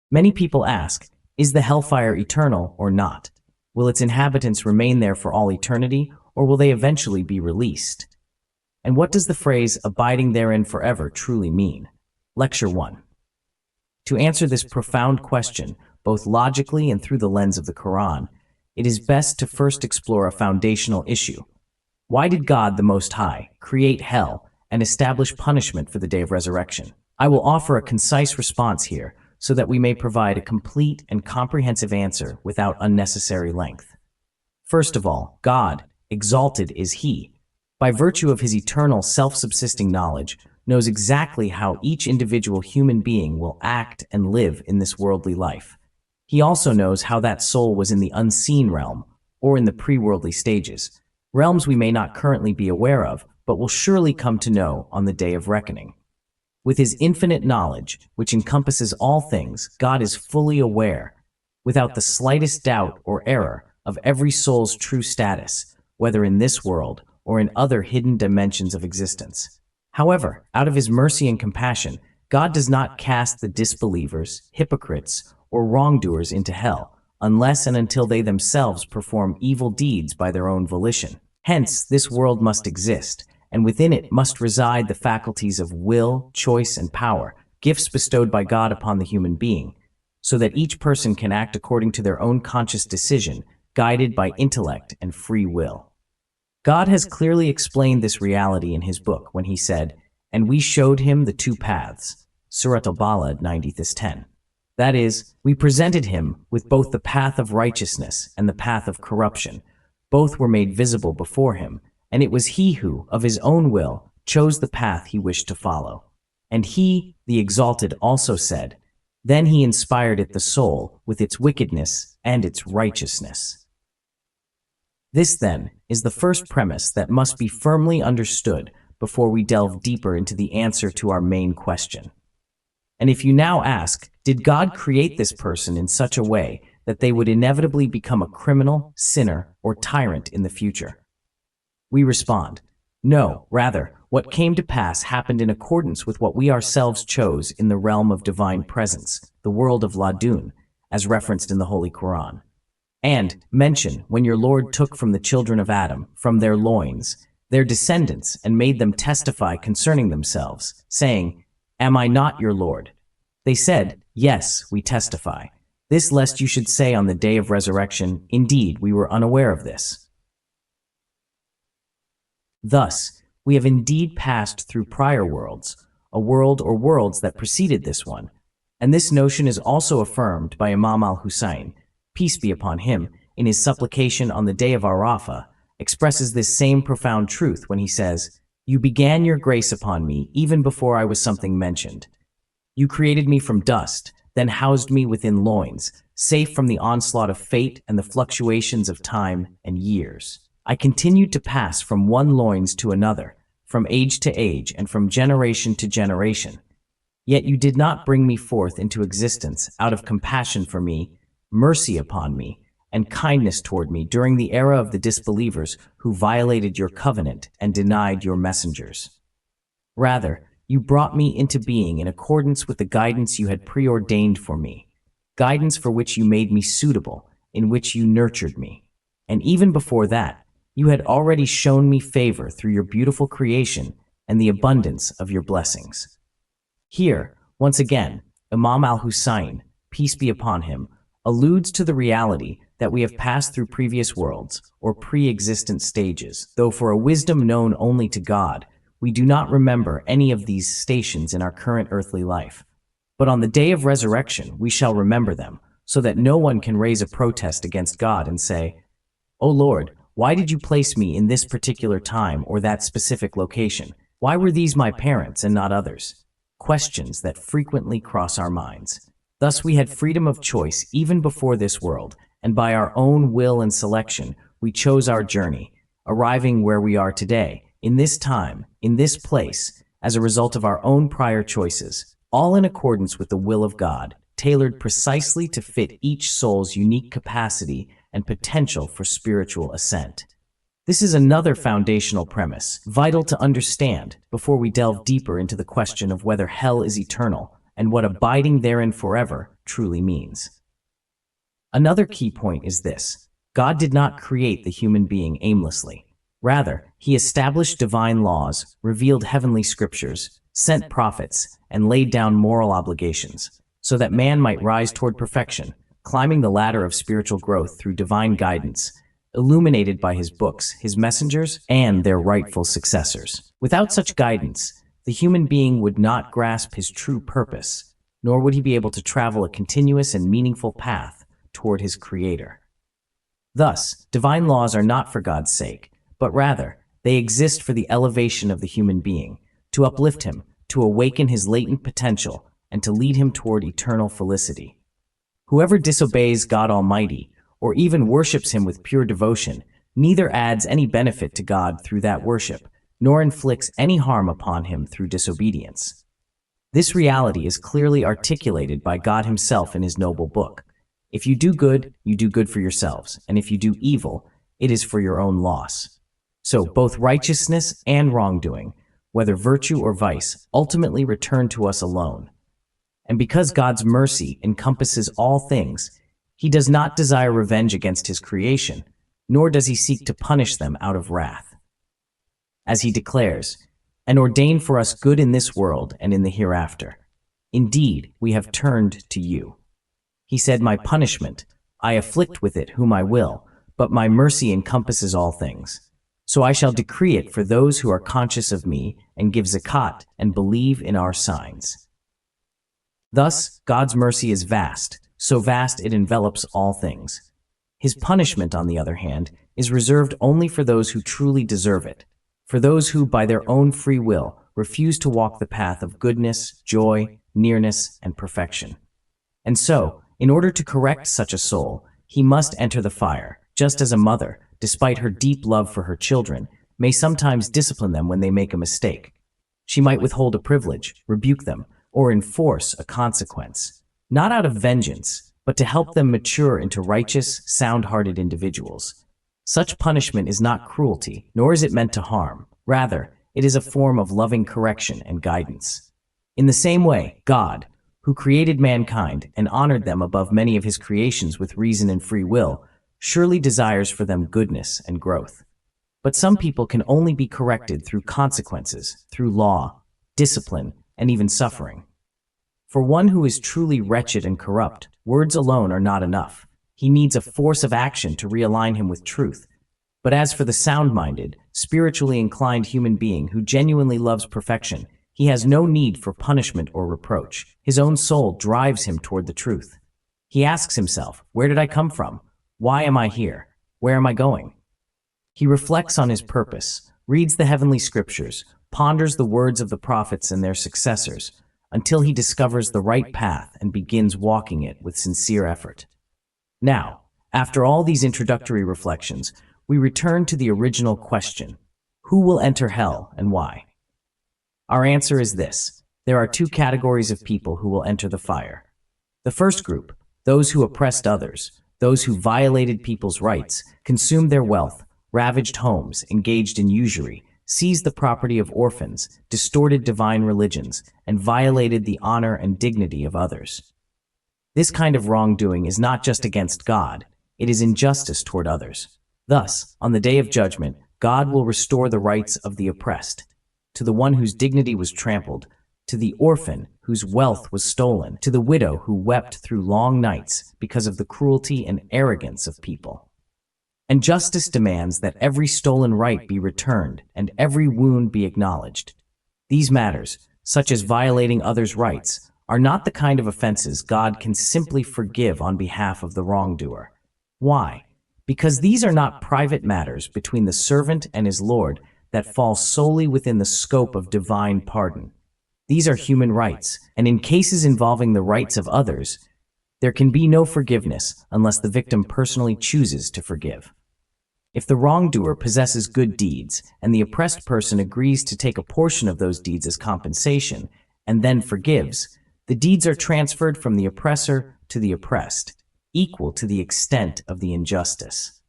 Many people ask, is the hellfire eternal or not? Will its inhabitants remain there for all eternity, or will they eventually be released? And what does the phrase abiding therein forever truly mean? Lecture 1. To answer this profound question, both logically and through the lens of the Qur'an, it is best to first explore a foundational issue. Why did God the Most High create hell and establish punishment for the day of resurrection? I will offer a concise response here so that we may provide a complete and comprehensive answer without unnecessary length. First of all, God, exalted is He, by virtue of His eternal self-subsisting knowledge, knows exactly how each individual human being will act and live in this worldly life. He also knows how that soul was in the unseen realm, or in the pre-worldly stages, realms we may not currently be aware of, but will surely come to know on the day of reckoning. With His infinite knowledge, which encompasses all things, God is fully aware, without the slightest doubt or error, of every soul's true status, whether in this world or in other hidden dimensions of existence. However, out of His mercy and compassion, God does not cast the disbelievers, hypocrites, or wrongdoers into hell, unless and until they themselves perform evil deeds by their own volition. Hence, this world must exist, and within it must reside the faculties of will, choice, and power, gifts bestowed by God upon the human being, so that each person can act according to their own conscious decision, guided by intellect and free will. God has clearly explained this reality in His book when He said, "And we showed him the two paths," Surah Al-Balad 90:10. That is, we presented him with both the path of righteousness and the path of corruption. Both were made visible before him, and it was he who, of his own will, chose the path he wished to follow. And He, the Exalted, also said, "Then He inspired it the soul with its wickedness and its righteousness." This, then, is the first premise that must be firmly understood before we delve deeper into the answer to our main question. And if you now ask, did God create this person in such a way that they would inevitably become a criminal, sinner, or tyrant in the future? We respond, no, rather, what came to pass happened in accordance with what we ourselves chose in the realm of divine presence, the world of Ladun, as referenced in the Holy Qur'an. And mention when your Lord took from the children of Adam, from their loins, their descendants, and made them testify concerning themselves, saying, "Am I not your Lord?" They said, "Yes, we testify." This lest you should say on the day of resurrection, "Indeed, we were unaware of this." Thus, we have indeed passed through prior worlds, a world or worlds that preceded this one, and this notion is also affirmed by Imam al-Husayn, peace be upon him, in his supplication on the day of Arafah, expresses this same profound truth when he says, "You began your grace upon me even before I was something mentioned. You created me from dust, then housed me within loins, safe from the onslaught of fate and the fluctuations of time and years. I continued to pass from one loins to another, from age to age, and from generation to generation. Yet you did not bring me forth into existence out of compassion for me, mercy upon me, and kindness toward me during the era of the disbelievers who violated your covenant and denied your messengers. Rather, you brought me into being in accordance with the guidance you had preordained for me, guidance for which you made me suitable, in which you nurtured me. And even before that, you had already shown me favor through your beautiful creation and the abundance of your blessings." Here, once again, Imam al-Husayn, peace be upon him, alludes to the reality that we have passed through previous worlds, or pre-existent stages, though for a wisdom known only to God, we do not remember any of these stations in our current earthly life. But on the day of resurrection, we shall remember them, so that no one can raise a protest against God and say, "O Lord, why did you place me in this particular time or that specific location? Why were these my parents and not others?" Questions that frequently cross our minds. Thus we had freedom of choice even before this world, and by our own will and selection, we chose our journey, arriving where we are today, in this time, in this place, as a result of our own prior choices, all in accordance with the will of God, tailored precisely to fit each soul's unique capacity and potential for spiritual ascent. This is another foundational premise, vital to understand before we delve deeper into the question of whether hell is eternal and what abiding therein forever truly means. Another key point is this: God did not create the human being aimlessly. Rather, he established divine laws, revealed heavenly scriptures, sent prophets, and laid down moral obligations, so that man might rise toward perfection, climbing the ladder of spiritual growth through divine guidance, illuminated by his books, his messengers, and their rightful successors. Without such guidance, the human being would not grasp his true purpose, nor would he be able to travel a continuous and meaningful path toward his Creator. Thus, divine laws are not for God's sake, but rather, they exist for the elevation of the human being, to uplift him, to awaken his latent potential, and to lead him toward eternal felicity. Whoever disobeys God Almighty, or even worships him with pure devotion, neither adds any benefit to God through that worship, nor inflicts any harm upon him through disobedience. This reality is clearly articulated by God himself in his noble book. If you do good, you do good for yourselves, and if you do evil, it is for your own loss. So both righteousness and wrongdoing, whether virtue or vice, ultimately return to us alone. And because God's mercy encompasses all things, he does not desire revenge against his creation, nor does he seek to punish them out of wrath. As he declares, "And ordain for us good in this world and in the hereafter. Indeed, we have turned to you." He said, "My punishment, I afflict with it whom I will, but my mercy encompasses all things. So I shall decree it for those who are conscious of me and give zakat and believe in our signs." Thus, God's mercy is vast, so vast it envelops all things. His punishment, on the other hand, is reserved only for those who truly deserve it, for those who, by their own free will, refuse to walk the path of goodness, joy, nearness, and perfection. And so, in order to correct such a soul, he must enter the fire, just as a mother, despite her deep love for her children, may sometimes discipline them when they make a mistake. She might withhold a privilege, rebuke them, or enforce a consequence, not out of vengeance, but to help them mature into righteous, sound-hearted individuals. Such punishment is not cruelty, nor is it meant to harm. Rather, it is a form of loving correction and guidance. In the same way, God, who created mankind and honored them above many of his creations with reason and free will, surely desires for them goodness and growth. But some people can only be corrected through consequences, through law, discipline, and even suffering. For one who is truly wretched and corrupt, words alone are not enough. He needs a force of action to realign him with truth. But as for the sound-minded, spiritually inclined human being who genuinely loves perfection, he has no need for punishment or reproach. His own soul drives him toward the truth. He asks himself, "Where did I come from? Why am I here? Where am I going?" He reflects on his purpose, reads the heavenly scriptures, ponders the words of the prophets and their successors, until he discovers the right path and begins walking it with sincere effort. Now, after all these introductory reflections, we return to the original question: who will enter hell and why? Our answer is this: there are two categories of people who will enter the fire. The first group, those who oppressed others, those who violated people's rights, consumed their wealth, ravaged homes, engaged in usury, seized the property of orphans, distorted divine religions, and violated the honor and dignity of others. This kind of wrongdoing is not just against God, it is injustice toward others. Thus, on the day of judgment, God will restore the rights of the oppressed, to the one whose dignity was trampled, to the orphan whose wealth was stolen, to the widow who wept through long nights because of the cruelty and arrogance of people. And justice demands that every stolen right be returned and every wound be acknowledged. These matters, such as violating others' rights, are not the kind of offenses God can simply forgive on behalf of the wrongdoer. Why? Because these are not private matters between the servant and his Lord that fall solely within the scope of divine pardon. These are human rights, and in cases involving the rights of others, there can be no forgiveness unless the victim personally chooses to forgive. If the wrongdoer possesses good deeds, and the oppressed person agrees to take a portion of those deeds as compensation, and then forgives, the deeds are transferred from the oppressor to the oppressed, equal to the extent of the injustice.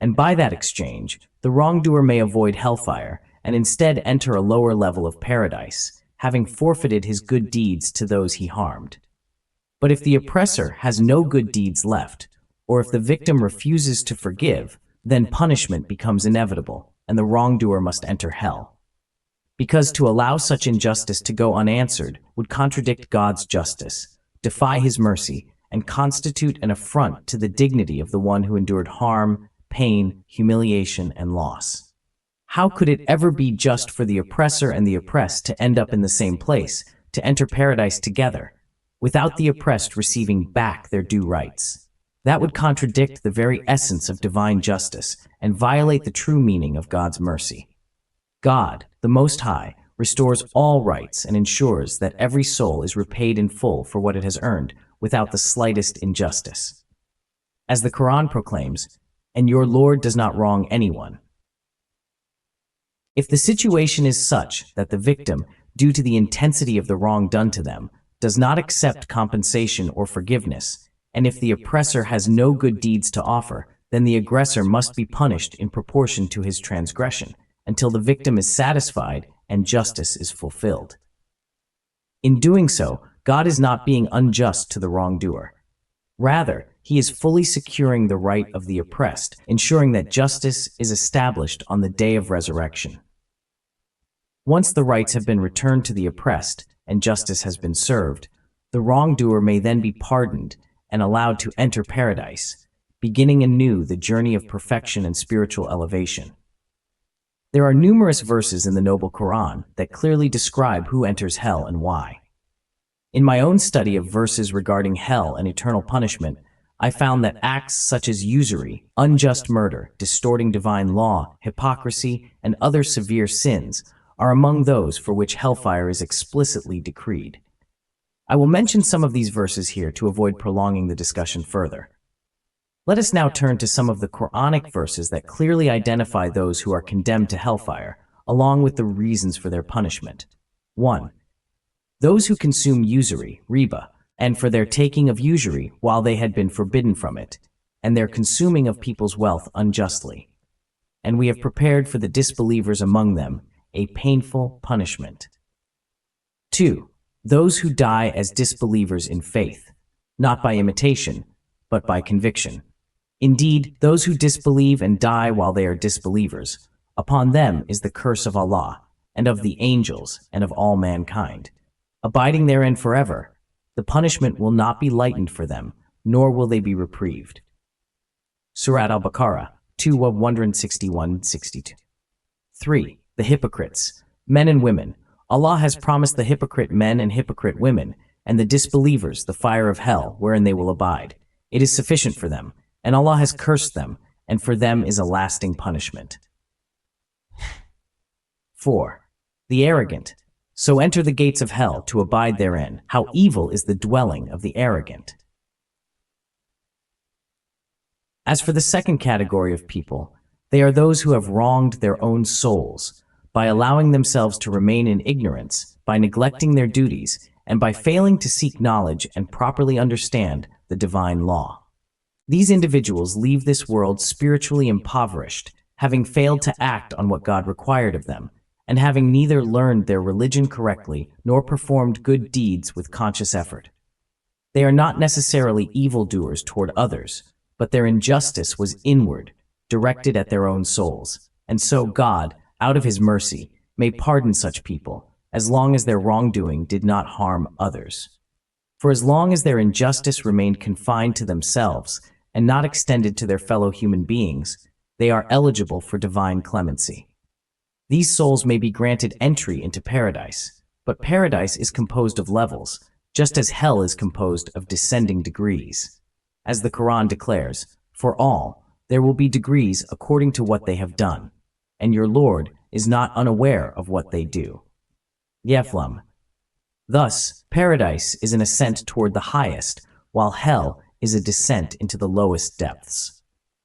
And by that exchange, the wrongdoer may avoid hellfire and instead enter a lower level of paradise, having forfeited his good deeds to those he harmed. But if the oppressor has no good deeds left, or if the victim refuses to forgive, then punishment becomes inevitable, and the wrongdoer must enter hell. Because to allow such injustice to go unanswered would contradict God's justice, defy his mercy, and constitute an affront to the dignity of the one who endured harm, pain, humiliation, and loss. How could it ever be just for the oppressor and the oppressed to end up in the same place, to enter paradise together, without the oppressed receiving back their due rights? That would contradict the very essence of divine justice and violate the true meaning of God's mercy. God, the Most High, restores all rights and ensures that every soul is repaid in full for what it has earned without the slightest injustice. As the Qur'an proclaims, "And your Lord does not wrong anyone." If the situation is such that the victim, due to the intensity of the wrong done to them, does not accept compensation or forgiveness, and if the oppressor has no good deeds to offer, then the aggressor must be punished in proportion to his transgression, until the victim is satisfied and justice is fulfilled. In doing so, God is not being unjust to the wrongdoer. Rather, he is fully securing the right of the oppressed, ensuring that justice is established on the day of resurrection. Once the rights have been returned to the oppressed and justice has been served, the wrongdoer may then be pardoned and allowed to enter paradise, beginning anew the journey of perfection and spiritual elevation. There are numerous verses in the Noble Qur'an that clearly describe who enters hell and why. In my own study of verses regarding hell and eternal punishment, I found that acts such as usury, unjust murder, distorting divine law, hypocrisy, and other severe sins are among those for which hellfire is explicitly decreed. I will mention some of these verses here to avoid prolonging the discussion further. Let us now turn to some of the Qur'anic verses that clearly identify those who are condemned to hellfire, along with the reasons for their punishment. 1. Those who consume usury, riba, and for their taking of usury while they had been forbidden from it, and their consuming of people's wealth unjustly. And we have prepared for the disbelievers among them a painful punishment. 2. Those who die as disbelievers in faith, not by imitation, but by conviction. Indeed, those who disbelieve and die while they are disbelievers, upon them is the curse of Allah, and of the angels, and of all mankind. Abiding therein forever, the punishment will not be lightened for them, nor will they be reprieved. Surat al-Baqarah 2:161-62. 3. The hypocrites, men and women. Allah has promised the hypocrite men and hypocrite women, and the disbelievers the fire of hell wherein they will abide. It is sufficient for them, and Allah has cursed them, and for them is a lasting punishment. 4. The arrogant. So enter the gates of hell to abide therein. How evil is the dwelling of the arrogant. As for the second category of people, they are those who have wronged their own souls, by allowing themselves to remain in ignorance, by neglecting their duties, and by failing to seek knowledge and properly understand the divine law. These individuals leave this world spiritually impoverished, having failed to act on what God required of them, and having neither learned their religion correctly nor performed good deeds with conscious effort. They are not necessarily evildoers toward others, but their injustice was inward, directed at their own souls, and so God, out of his mercy, may pardon such people, as long as their wrongdoing did not harm others. For as long as their injustice remained confined to themselves and not extended to their fellow human beings, they are eligible for divine clemency. These souls may be granted entry into paradise, but paradise is composed of levels, just as hell is composed of descending degrees. As the Qur'an declares, for all, there will be degrees according to what they have done, and your Lord is not unaware of what they do. Yeflam. Thus, paradise is an ascent toward the highest, while hell is a descent into the lowest depths.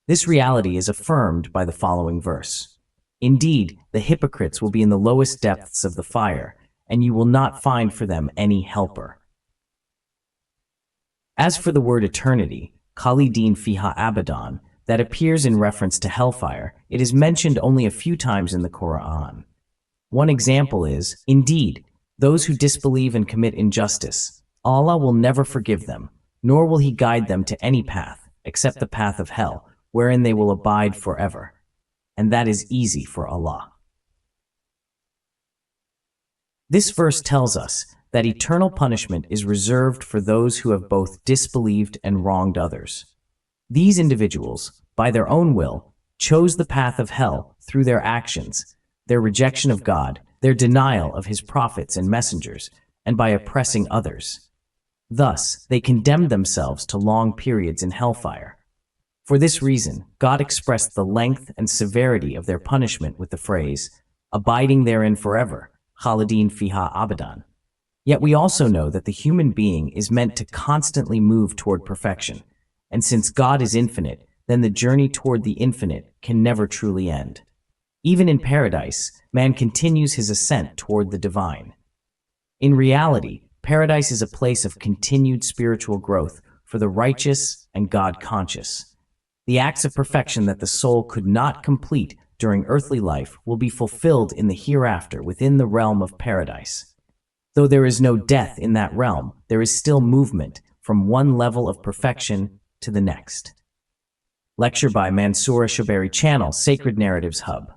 This reality is affirmed by the following verse. Indeed, the hypocrites will be in the lowest depths of the fire, and you will not find for them any helper. As for the word eternity, Khalidin fiha abadan, that appears in reference to hellfire, it is mentioned only a few times in the Qur'an. One example is, indeed, Those who disbelieve and commit injustice, Allah will never forgive them, nor will He guide them to any path, except the path of hell, wherein they will abide forever. And that is easy for Allah. This verse tells us that eternal punishment is reserved for those who have both disbelieved and wronged others. These individuals, by their own will, chose the path of hell through their actions, their rejection of God, their denial of His prophets and messengers, and by oppressing others. Thus, they condemned themselves to long periods in hellfire. For this reason, God expressed the length and severity of their punishment with the phrase, abiding therein forever, khalidin fiha abadan. Yet we also know that the human being is meant to constantly move toward perfection, and since God is infinite, then the journey toward the infinite can never truly end. Even in paradise, man continues his ascent toward the divine. In reality, paradise is a place of continued spiritual growth for the righteous and God-conscious. The acts of perfection that the soul could not complete during earthly life will be fulfilled in the hereafter within the realm of paradise. Though there is no death in that realm, there is still movement from one level of perfection to the next. Lecture by Mansoureh Shobeyri, Channel Sacred Narratives Hub.